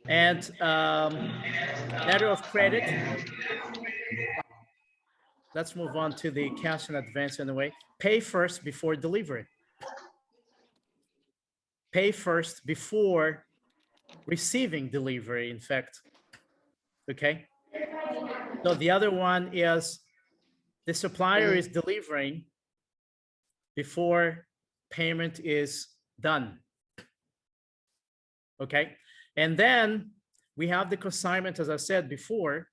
And letter of credit. Let's move on to the cash in advance anyway. Pay first before delivery. Pay first before receiving delivery, in fact. Okay. So the other one is the supplier is delivering before payment is done. Okay. And then we have the consignment, as I said before,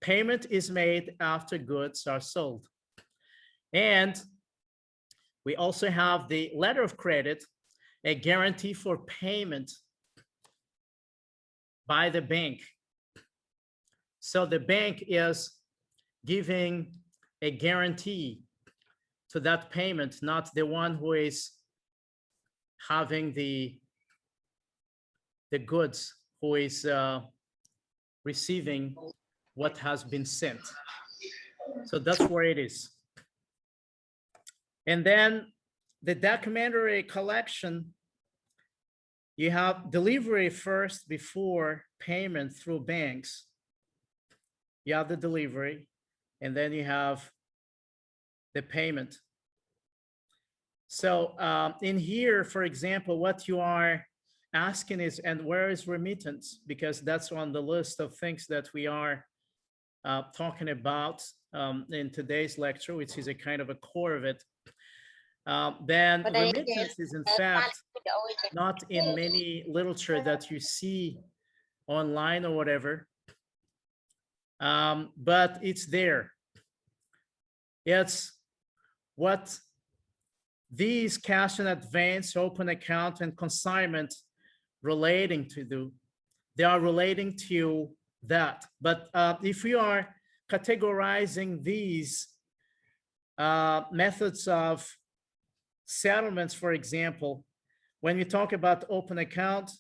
payment is made after goods are sold. And we also have the letter of credit, a guarantee for payment by the bank. So the bank is giving a guarantee to that payment, not the one who is having the goods, who is receiving what has been sent. So that's where it is. And then the documentary collection, you have delivery first before payment through banks. You have the delivery, and then you have the payment. So in here, for example, what you are asking is, and where is remittance? Because that's on the list of things that we are talking about in today's lecture, which is a kind of a core of it. Then remittance is in fact not in many literature that you see online or whatever, but it's there. It's what these cash in advance, open account, and consignment relating to do. They are relating to that. But if we are categorizing these methods of settlements, for example, when we talk about open account,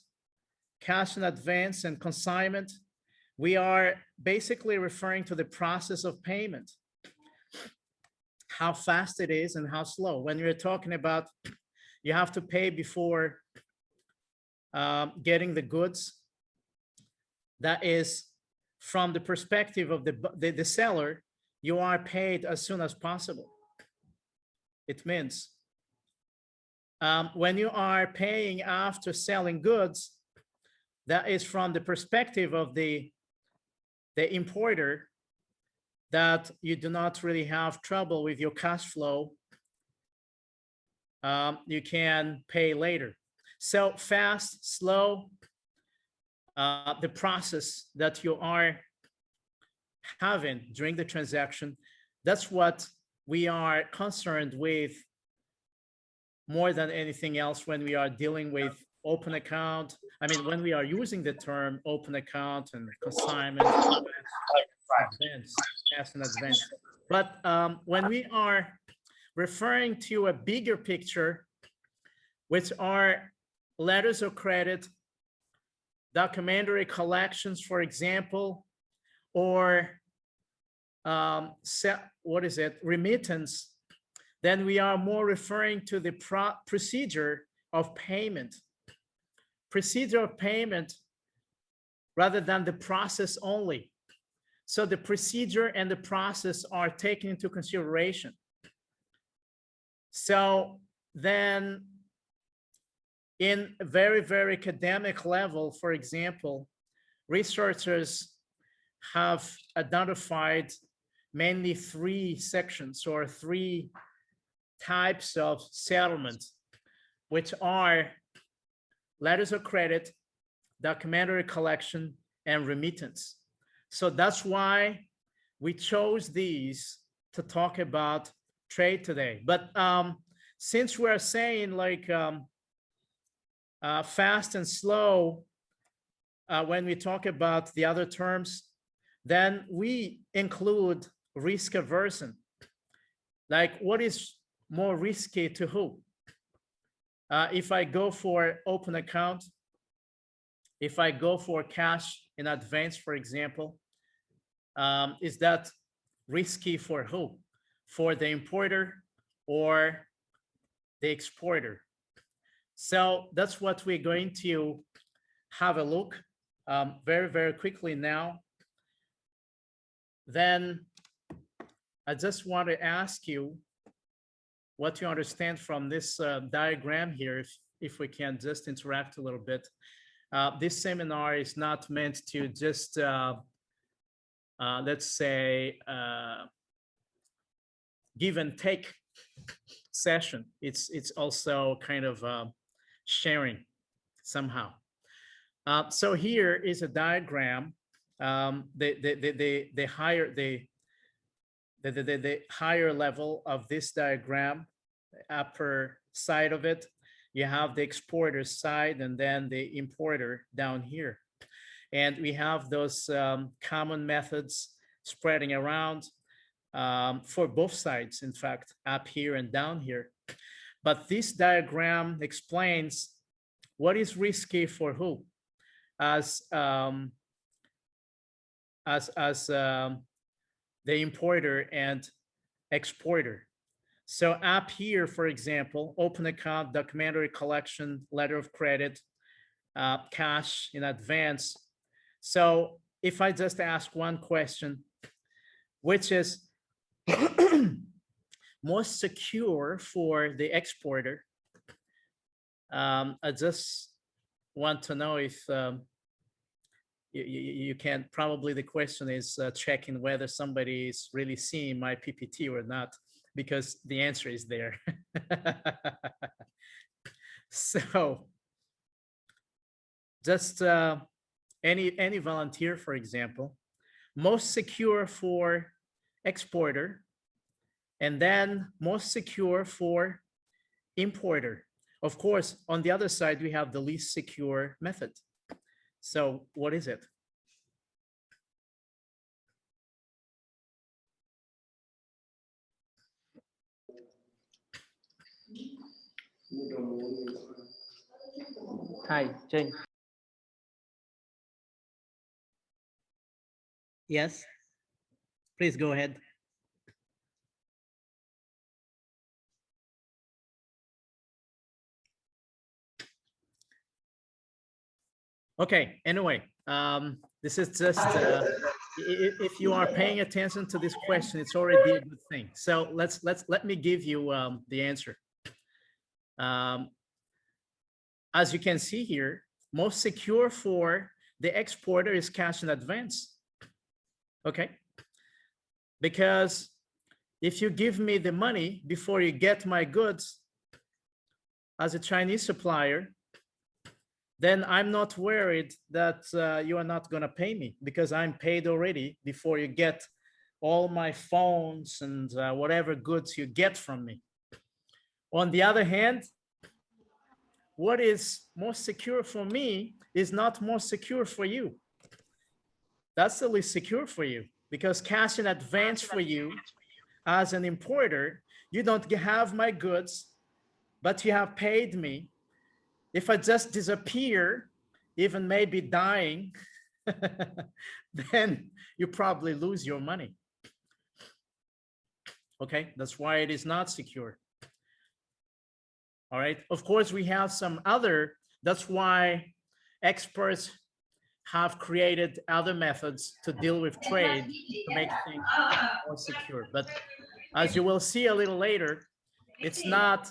cash in advance, and consignment, we are basically referring to the process of payment, how fast it is and how slow. When you're talking about you have to pay before getting the goods, that is from the perspective of the seller, you are paid as soon as possible. It means when you are paying after selling goods, that is from the perspective of the importer, that you do not really have trouble with your cash flow. You can pay later. So fast, slow, the process that you are having during the transaction, that's what we are concerned with more than anything else when we are dealing with open account. I mean, when we are using the term open account and consignment, advance, cash in advance. But when we are referring to a bigger picture, which are letters of credit, documentary collections, for example, or remittance, then we are more referring to the procedure of payment. Procedure of payment rather than the process only. So the procedure and the process are taken into consideration. So then in a very, very academic level, for example, researchers have identified mainly three sections or three types of settlement, which are letters of credit, documentary collection, and remittance. So that's why we chose these to talk about trade today. But since we're saying like fast and slow, when we talk about the other terms, then we include risk aversion. Like what is more risky to who? If I go for open account, if I go for cash in advance, for example, is that risky for who? For the importer or the exporter? So that's what we're going to have a look very, very quickly now. Then I just want to ask you what you understand from this diagram here, if we can just interact a little bit. This seminar is not meant to just, let's say, give and take session. It's also kind of sharing somehow. So here is a diagram. The higher level of this diagram, the upper side of it, you have the exporter side and then the importer down here. And we have those common methods spreading around for both sides, in fact, up here and down here. But this diagram explains what is risky for who as the importer and exporter. So up here, for example, open account, documentary collection, letter of credit, cash in advance. So if I just ask one question, which is most secure for the exporter, I just want to know if you can, probably the question is checking whether somebody is really seeing my PPT or not, because the answer is there. So just any volunteer, for example, most secure for exporter, and then most secure for importer. Of course, on the other side, we have the least secure method. So what is it? Hi, Jane. Yes, please go ahead. Okay, anyway, this is just, if you are paying attention to this question, it's already a good thing. So let me give you the answer. As you can see here, most secure for the exporter is cash in advance. Okay, because if you give me the money before you get my goods as a Chinese supplier, then I'm not worried that you are not going to pay me, because I'm paid already before you get all my phones and whatever goods you get from me. On the other hand, what is most secure for me is not most secure for you. That's the least secure for you, because cash in advance for you as an importer, you don't have my goods, but you have paid me. If I just disappear, even maybe dying, then you probably lose your money. Okay, that's why it is not secure. All right, of course, we have some other, that's why experts have created other methods to deal with trade to make things more secure. But as you will see a little later, it's not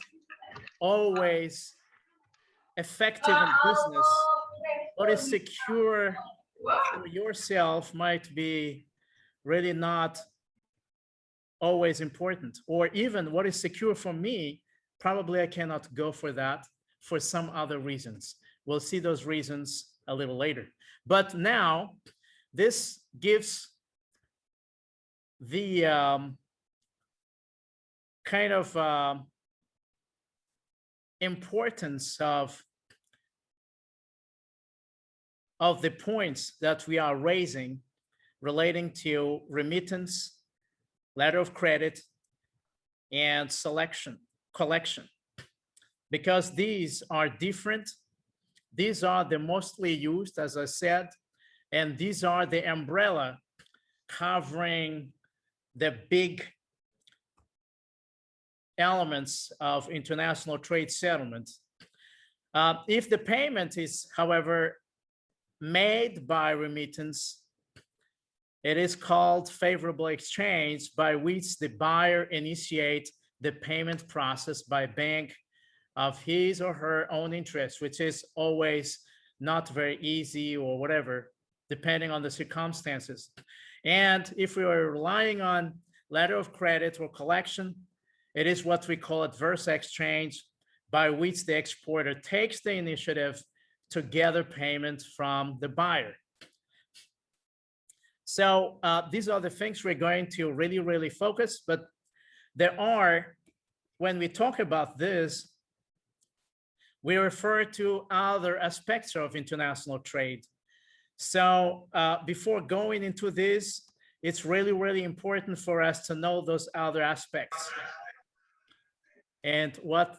always effective in business. What is secure for yourself might be really not always important. Or even what is secure for me, probably I cannot go for that for some other reasons. We'll see those reasons a little later. But now, this gives the kind of importance of the points that we are raising relating to remittance, letter of credit, and collection, because these are different. These are the mostly used, as I said, and these are the umbrella covering the big elements of international trade settlement. If the payment is, however, made by remittance, it is called favorable exchange, by which the buyer initiates the payment process by bank of his or her own interest, which is always not very easy or whatever, depending on the circumstances. And if we are relying on letter of credit or collection, it is what we call adverse exchange, by which the exporter takes the initiative to gather payment from the buyer. So these are the things we're going to really focus, but there are, when we talk about this, we refer to other aspects of international trade. So before going into this, it's really important for us to know those other aspects. And what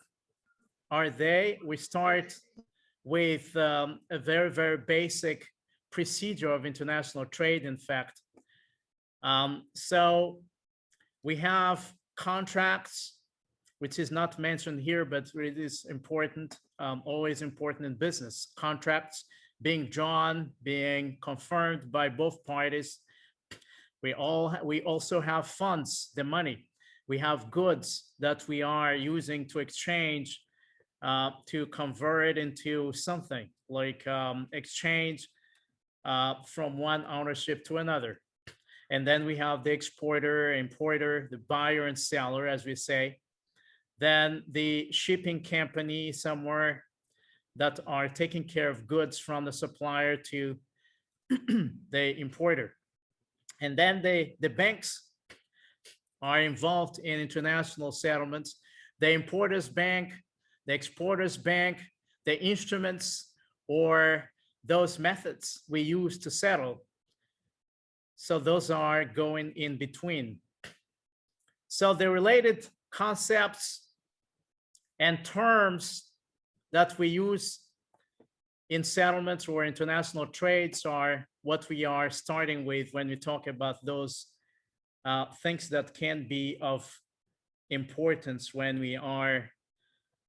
are they? We start with a very basic procedure of international trade, in fact. So we have contracts, which is not mentioned here, but it is important, always important in business. Contracts being drawn, being confirmed by both parties. We also have funds, the money. We have goods that we are using to exchange, to convert it into something, like exchange from one ownership to another. And then we have the exporter, importer, the buyer and seller, as we say. Then the shipping company somewhere that are taking care of goods from the supplier to the importer. And then the banks are involved in international settlements. The importer's bank, the exporter's bank, the instruments, or those methods we use to settle. So those are going in between. So the related concepts and terms that we use in settlements or international trades are what we are starting with when we talk about those things that can be of importance when we are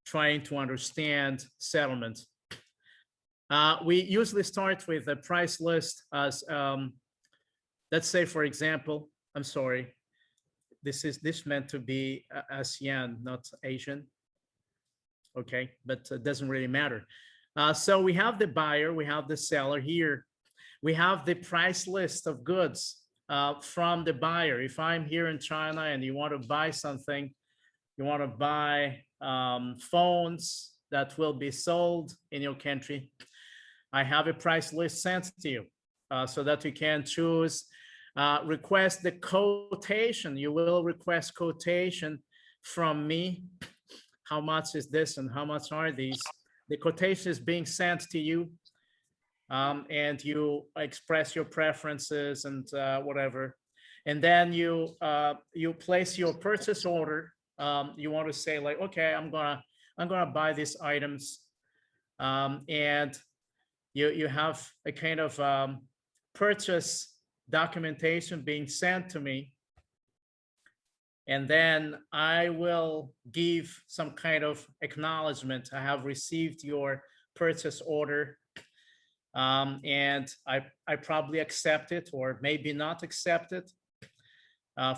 trying to understand settlement. We usually start with a price list as, let's say, for example, I'm sorry, this meant to be ASEAN, not Asian. Okay, but it doesn't really matter. So we have the buyer, we have the seller here. We have the price list of goods from the buyer. If I'm here in China and you want to buy something, you want to buy phones that will be sold in your country, I have a price list sent to you so that you can choose, request the quotation. You will request quotation from me. How much is this and how much are these? The quotation is being sent to you, and you express your preferences and whatever. And then you place your purchase order. You want to say like, okay, I'm gonna buy these items, and you have a kind of purchase documentation being sent to me. And then I will give some kind of acknowledgement. I have received your purchase order, and I probably accept it or maybe not accept it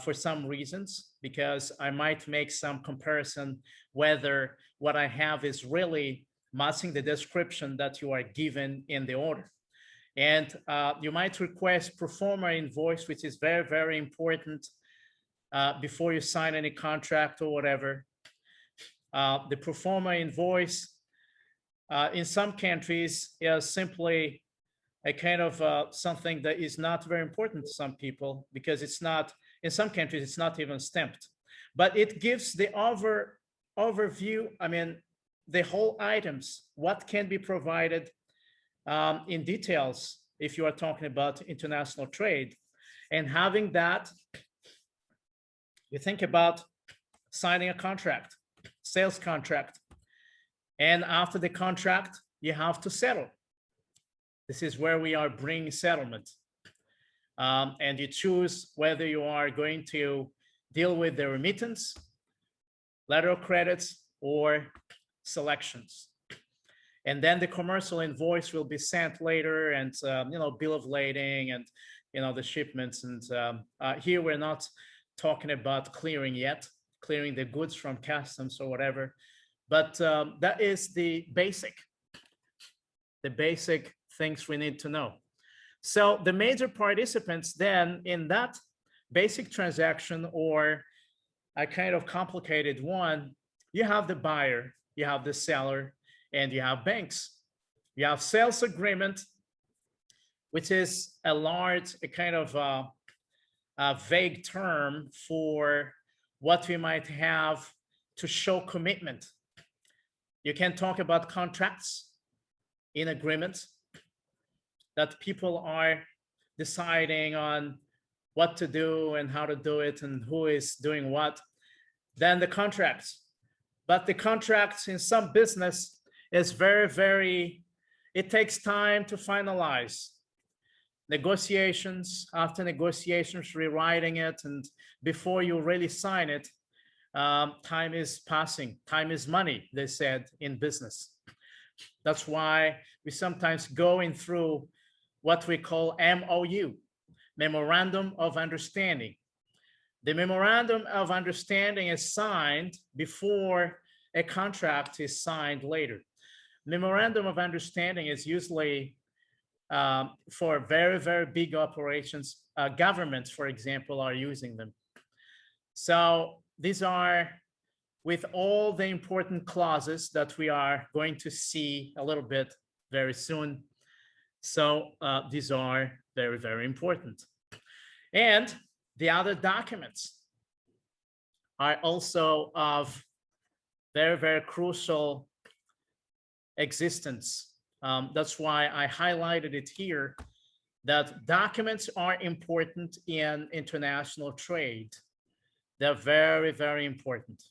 for some reasons, because I might make some comparison whether what I have is really matching the description that you are given in the order. And you might request pro forma invoice, which is very important. Before you sign any contract or whatever. The pro forma invoice in some countries is simply a kind of something that is not very important to some people, because it's not, in some countries, it's not even stamped. But it gives the overview, I mean, the whole items, what can be provided in details if you are talking about international trade. And having that, you think about signing a contract, sales contract. And after the contract, you have to settle. This is where we are bringing settlement. And you choose whether you are going to deal with the remittance, letter of credits, or selections. And then the commercial invoice will be sent later, and bill of lading, and the shipments. And here we're not talking about clearing yet, clearing the goods from customs or whatever, but that is the basic things we need to know. So the major participants then in that basic transaction, or a kind of complicated one, you have the buyer, you have the seller, and you have banks. You have sales agreement, which is a kind of a vague term for what we might have to show commitment. You can talk about contracts in agreements that people are deciding on what to do and how to do it and who is doing what. Then the contracts. But the contracts in some business is very, it takes time to finalize. Negotiations, after negotiations, rewriting it, and before you really sign it, time is passing. Time is money, they said in business. That's why we sometimes going through what we call MOU, Memorandum of Understanding. The Memorandum of Understanding is signed before a contract is signed later. Memorandum of Understanding is usually for very big operations. Governments, for example, are using them. So these are with all the important clauses that we are going to see a little bit very soon. So these are very important. And the other documents are also of very crucial existence. That's why I highlighted it here, that documents are important in international trade. They're very important.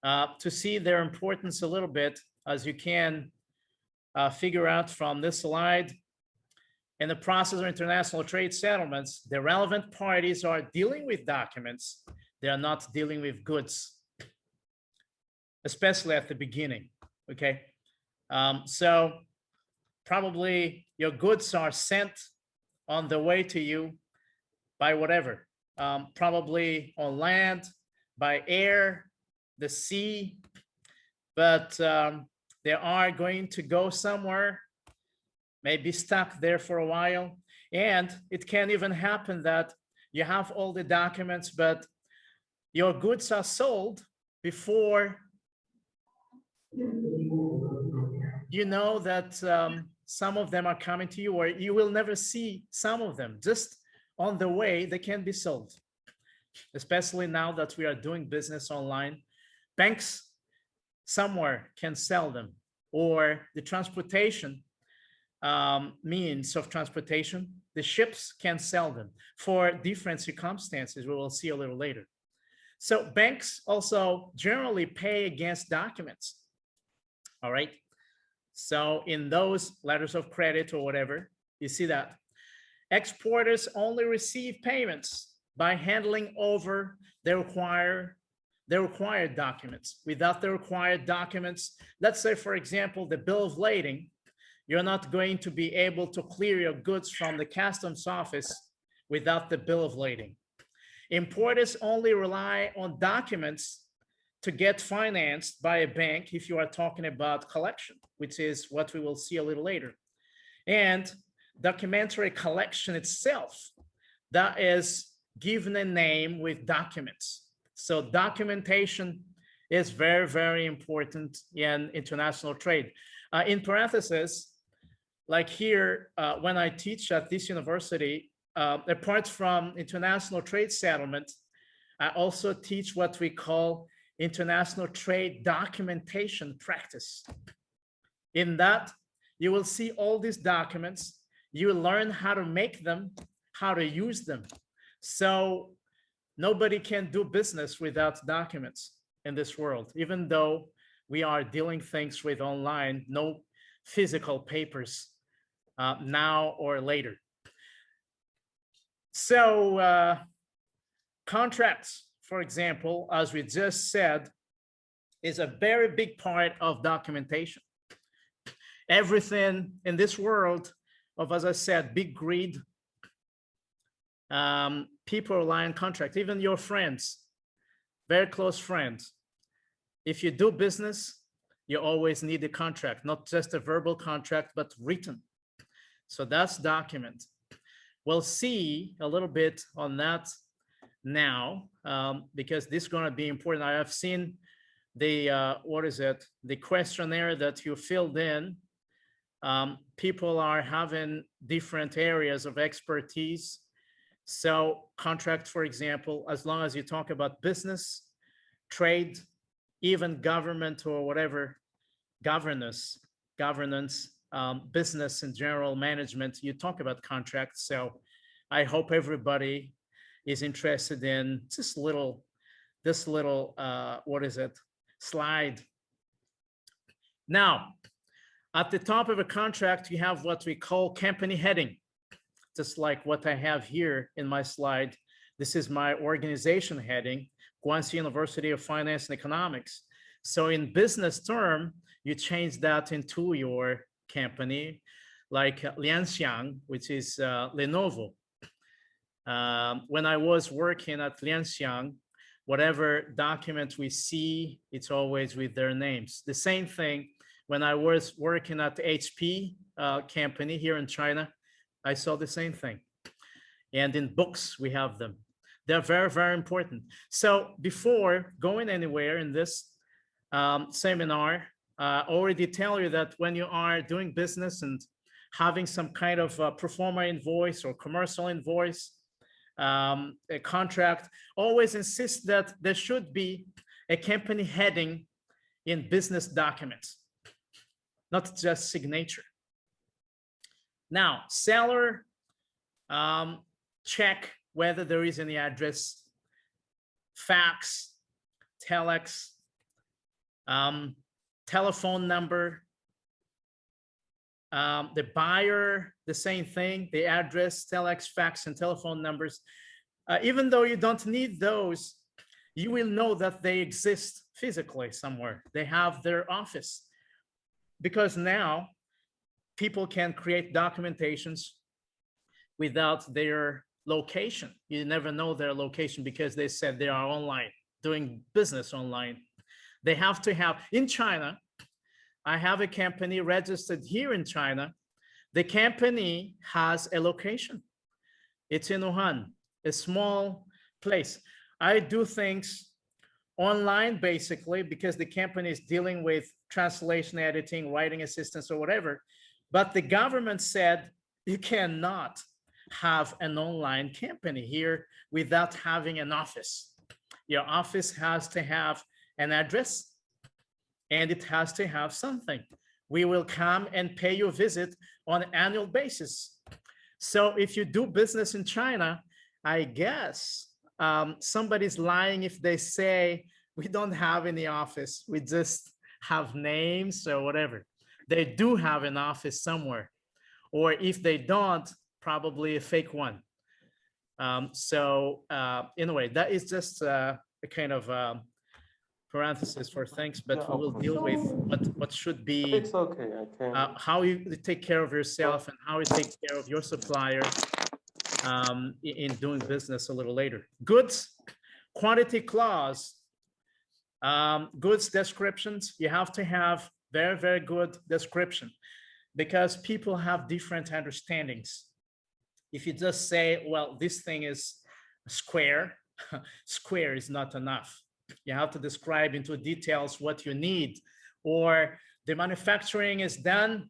To see their importance a little bit, as you can figure out from this slide, in the process of international trade settlements, the relevant parties are dealing with documents. They are not dealing with goods, especially at the beginning, okay? So probably your goods are sent on the way to you by whatever, probably on land, by air, the sea, but they are going to go somewhere, maybe stuck there for a while. And it can even happen that you have all the documents, but your goods are sold before you know that some of them are coming to you, or you will never see some of them. Just on the way, they can be sold. Especially now that we are doing business online, banks somewhere can sell them, or the transportation means of transportation, the ships can sell them for different circumstances we will see a little later. So banks also generally pay against documents. All right. So in those letters of credit or whatever, you see that exporters only receive payments by handling over the required documents. Without the required documents, let's say, for example, the bill of lading, you're not going to be able to clear your goods from the customs office without the bill of lading. Importers only rely on documents to get financed by a bank if you are talking about collection, which is what we will see a little later. And documentary collection itself, that is given a name with documents. So documentation is very important in international trade. In parentheses, like here, when I teach at this university, apart from international trade settlement, I also teach what we call international trade documentation practice. In that, you will see all these documents. You will learn how to make them, how to use them. So nobody can do business without documents in this world, even though we are dealing things with online, no physical papers now or later. So contracts, for example, as we just said, is a very big part of documentation. Everything in this world of, as I said, big greed, people rely on contract, even your friends, very close friends. If you do business, you always need a contract, not just a verbal contract, but written. So that's document. We'll see a little bit on that now, because this is going to be important. I have seen the, what is it? The questionnaire that you filled in. People are having different areas of expertise. So contract, for example, as long as you talk about business, trade, even government or whatever, governance, business in general, management, you talk about contracts. So I hope everybody is interested in this little, what is it, slide. Now, at the top of a contract, you have what we call company heading, just like what I have here in my slide. This is my organization heading, Guangxi University of Finance and Economics. So in business term, you change that into your company, like Lianxiang, which is Lenovo. When I was working at Lianxiang, whatever document we see, it's always with their names. The same thing when I was working at the HP company here in China, I saw the same thing. And in books, we have them. They're very, very important. So before going anywhere in this seminar, already tell you that when you are doing business and having some kind of pro forma invoice or commercial invoice, a contract, always insist that there should be a company heading in business documents, not just signature. Now, seller, check whether there is any address, fax, telex, telephone number. The buyer, the same thing, the address, telex, fax, and telephone numbers. Even though you don't need those, you will know that they exist physically somewhere. They have their office. Because now people can create documentations without their location. You never know their location because they said they are online, doing business online. They have to have, in China, I have a company registered here in China. The company has a location. It's in Wuhan, a small place. I do things online basically because the company is dealing with translation, editing, writing assistance or whatever. But the government said you cannot have an online company here without having an office. Your office has to have an address and it has to have something. We will come and pay you a visit on an annual basis. So if you do business in China, I guess somebody's lying if they say we don't have any office, we just have names or whatever. They do have an office somewhere, or if they don't, probably a fake one. Anyway, that is just a kind of parenthesis for things, but we will deal with what should be. It's okay, I can. How you take care of yourself and how you take care of your supplier in doing business a little later. Goods, quantity clause, goods descriptions. You have to have very, very good description because people have different understandings. If you just say, well, this thing is square, square is not enough. You have to describe into details what you need, or the manufacturing is done,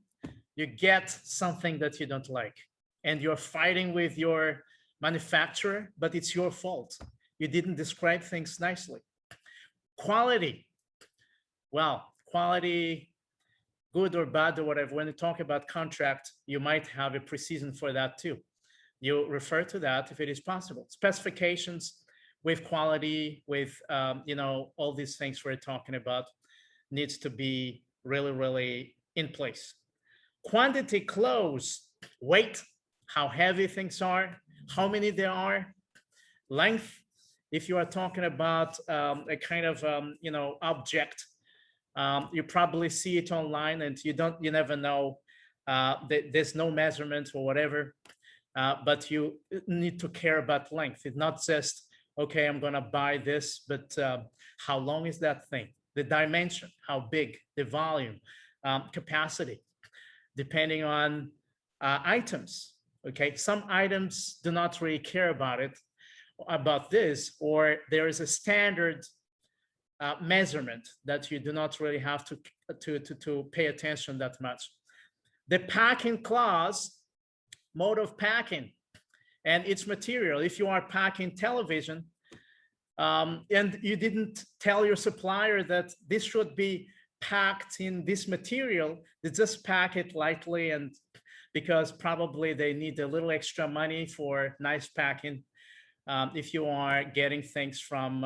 you get something that you don't like and you're fighting with your manufacturer, but it's your fault. You didn't describe things nicely. Quality, well, quality, good or bad or whatever, when you talk about contract, you might have a precision for that too. You refer to that if it is possible. Specifications with quality, with all these things we're talking about needs to be really, really in place. Quantity clause, weight, how heavy things are, how many there are, length. If you are talking about a kind of object You probably see it online, and you never know. There's no measurement or whatever, but you need to care about length. It's not just, okay, I'm gonna buy this, but how long is that thing? The dimension, how big, the volume, capacity, depending on items. Okay, some items do not really care about this, or there is a standard measurement that you do not really have to pay attention that much. The packing clause, mode of packing, and its material. If you are packing television, and you didn't tell your supplier that this should be packed in this material, they just pack it lightly, and because probably they need a little extra money for nice packing. If you are getting things from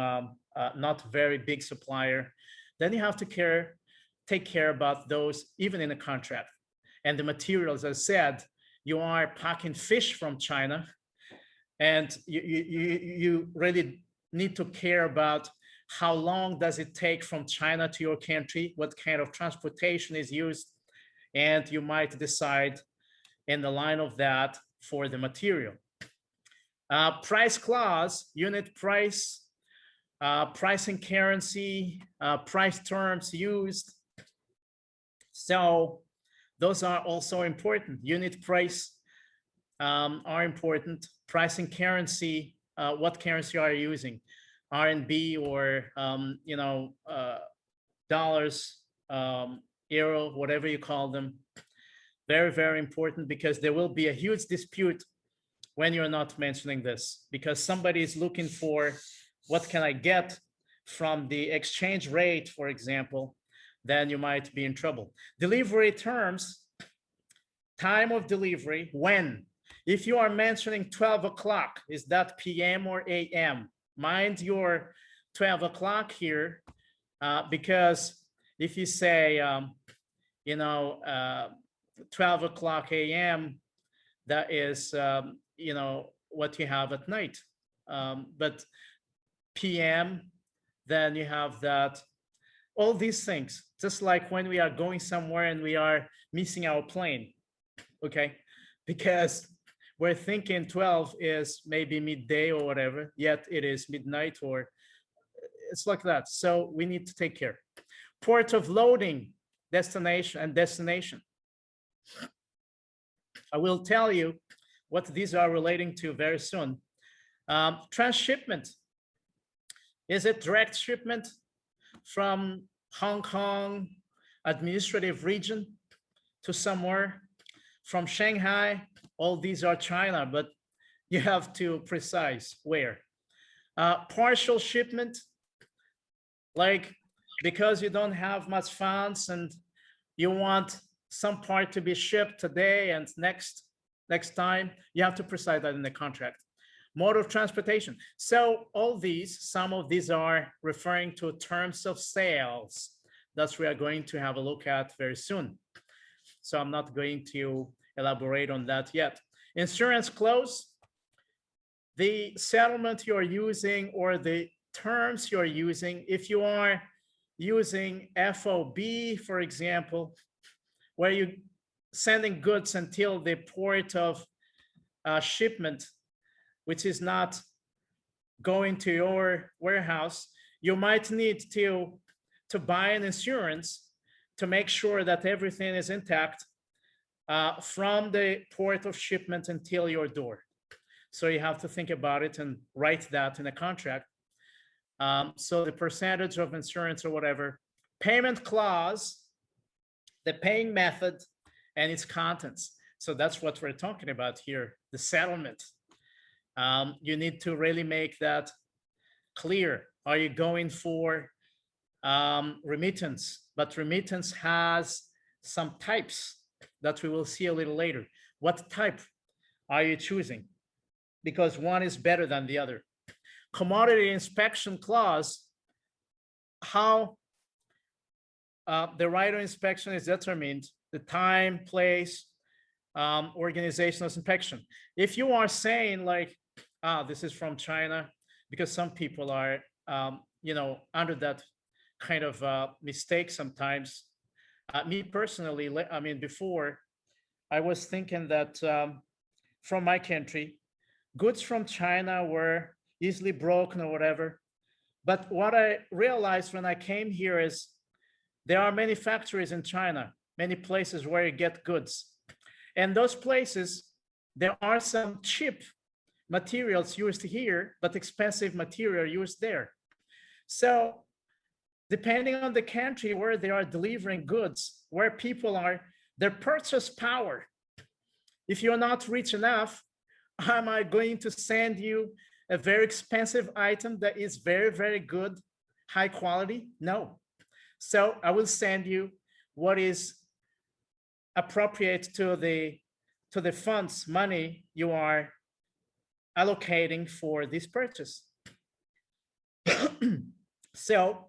not very big supplier, then you have to take care about those even in a contract. And the materials, as I said, you are packing fish from China, and you really need to care about how long does it take from China to your country, what kind of transportation is used, and you might decide in the line of that for the material. Price clause, unit price, pricing currency, price terms used. So those are also important. Unit price are important. Pricing currency, what currency are you using? RMB or dollars, euro, whatever you call them. Very, very important, because there will be a huge dispute when you're not mentioning this, because somebody is looking for what can I get from the exchange rate, for example, then you might be in trouble. Delivery terms, time of delivery, when. If you are mentioning 12 o'clock, is that PM or AM? Mind your 12 o'clock here, because if you say, 12 o'clock AM, that is, what you have at night. But PM, then you have that, all these things, just like when we are going somewhere and we are missing our plane, okay? Because we're thinking 12 is maybe midday or whatever, yet it is midnight, or it's like that. So we need to take care. Port of loading, destination. I will tell you what these are relating to very soon. Transshipment. Is it direct shipment from Hong Kong administrative region to somewhere? From Shanghai? All these are China, but you have to precise where. Partial shipment, like because you don't have much funds and you want some part to be shipped today and next time, you have to precise that in the contract. Mode of transportation. So all these, some of these are referring to terms of sales that we are going to have a look at very soon. So I'm not going to elaborate on that yet. Insurance clause, the settlement you're using or the terms you're using. If you are using FOB, for example, where you're sending goods until the port of shipment, which is not going to your warehouse, you might need to buy an insurance to make sure that everything is intact from the port of shipment until your door. So you have to think about it and write that in a contract. So the percentage of insurance or whatever. Payment clause, the paying method and its contents. So that's what we're talking about here, the settlement. You need to really make that clear. Are you going for remittance? But remittance has some types that we will see a little later. What type are you choosing? Because one is better than the other. Commodity inspection clause, how the right of inspection is determined, the time, place, organizational inspection. If you are saying like, this is from China, because some people are, under that kind of mistake sometimes. Me personally, I mean, before I was thinking that from my country, goods from China were easily broken or whatever. But what I realized when I came here is there are many factories in China, many places where you get goods. And those places, there are some cheap materials used here, but expensive material used there. So depending on the country where they are delivering goods, where people are, their purchase power. If you're not rich enough, am I going to send you a very expensive item that is very, very good, high quality? No. So I will send you what is appropriate to the funds, money you are allocating for this purchase. So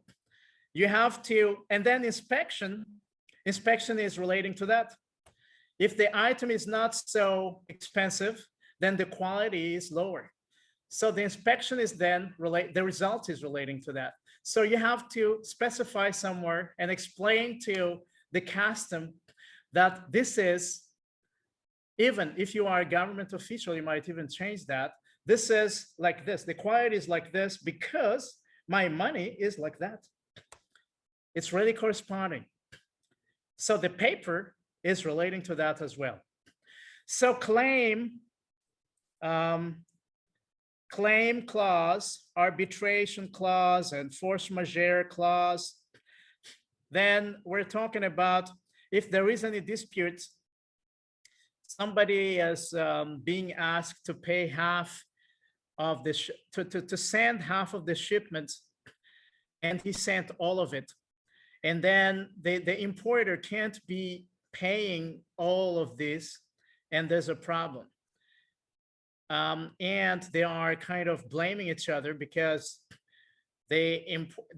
you have to, and then inspection is relating to that. If the item is not so expensive, then the quality is lower. So the inspection is then the result is relating to that. So you have to specify somewhere and explain to the custom that this is, even if you are a government official, you might even change that. This is like this, the quality is like this because my money is like that. It's really corresponding. So the paper is relating to that as well. So claim clause, arbitration clause, and force majeure clause. Then we're talking about if there is any dispute, somebody is being asked to pay half of the to send half of the shipments, and he sent all of it, and then the importer can't be paying all of this, and there's a problem. And they are kind of blaming each other because the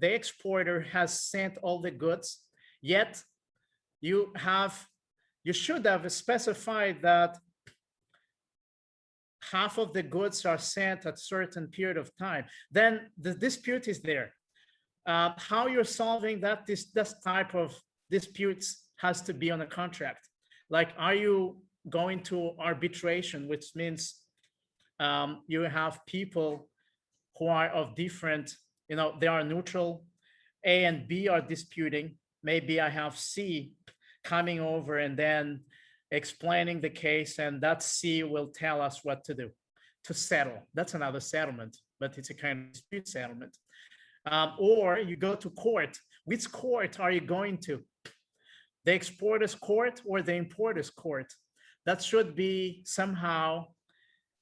exporter has sent all the goods, yet you should have specified that half of the goods are sent at a certain period of time. Then the dispute is there. How you're solving that, this type of disputes has to be on a contract. Like, are you going to arbitration, which means you have people who are of different, they are neutral. A and B are disputing. Maybe I have C coming over and then explaining the case, and that C will tell us what to do to settle. That's another settlement, but it's a kind of dispute settlement. Or you go to court. Which court are you going to? The exporter's court or the importer's court? That should be somehow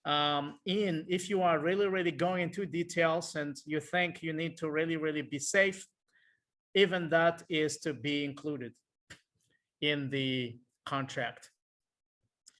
if you are really, really going into details and you think you need to really, really be safe, even that is to be included in the contract.